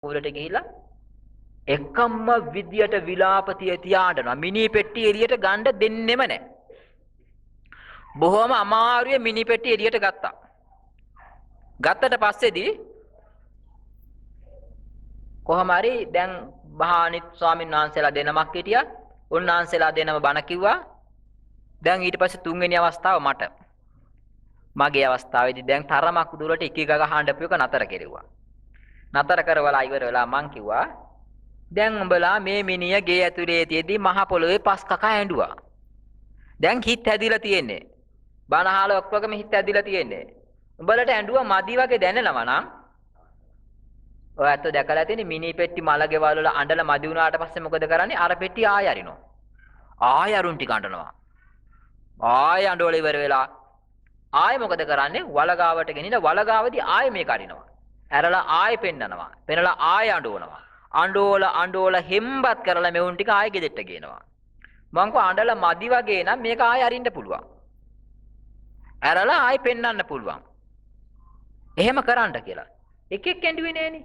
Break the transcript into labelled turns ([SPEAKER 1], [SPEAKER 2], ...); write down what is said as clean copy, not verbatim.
[SPEAKER 1] උඩට ගිහිල්ලා එකම්ම විදියට විලාපතිය තියාඩනවා. මිනි පෙට්ටි එළියට ගන්න දෙන්නෙම නැහැ. බොහොම අමාරුවේ මිනි පෙට්ටි එළියට ගත්තා. ගත්තට පස්සේදී කොහොම හරි දැන් බහානිත් ස්වාමීන් වහන්සේලා දෙනමක් හිටියා. උන්වහන්සේලා දෙනම බණ කිව්වා. දැන් ඊට පස්සේ තුන්වෙනි අවස්ථාව මට. මගේ අවස්ථාවේදී දැන් තරමක් දුරට එක එක ගහන්න පියක නතර කෙරුවා. නතර කරවලා ඉවර වෙලා මං කිව්වා දැන් උඹලා මේ මිනිය ගේ ඇතුලේ තියදී මහ පොළොවේ පස් කකා ඇඬුවා. දැන් හිත හැදිලා තියෙන්නේ. බනහල ඔක්කොගම හිත හැදිලා තියෙන්නේ. උඹලට ඇඬුවා මදි වගේ දැනෙනවා නම් ඔය ඇත්ත දැකලා තියෙන්නේ මිනි පෙට්ටි මල ගෙවල් වල අඬලා මදි වුණාට පස්සේ මොකද කරන්නේ? අර පෙට්ටි ආය අරිනවා. ආය අරුන් ටික අඬනවා. ආය අඬවල ඉවර වෙලා ආය මොකද කරන්නේ? වලගාවට ගෙනින වලගාවදී ආය මේක අරිනවා. ඇරලා ආය පෙන්නනවා. පෙන්නලා ආය අඬවනවා. අඬෝල හෙම්බත් කරලා මෙවුන් ටික ආය ගෙදෙට්ට ගේනවා. මං කෝ අඬලා මදි වගේ නම් මේක ආය අරින්න පුළුවන්. ඇරලා ආය පෙන්නන්න පුළුවන්. එහෙම කරන්න කියලා. එකෙක් ඇඬුවේ නෑනේ.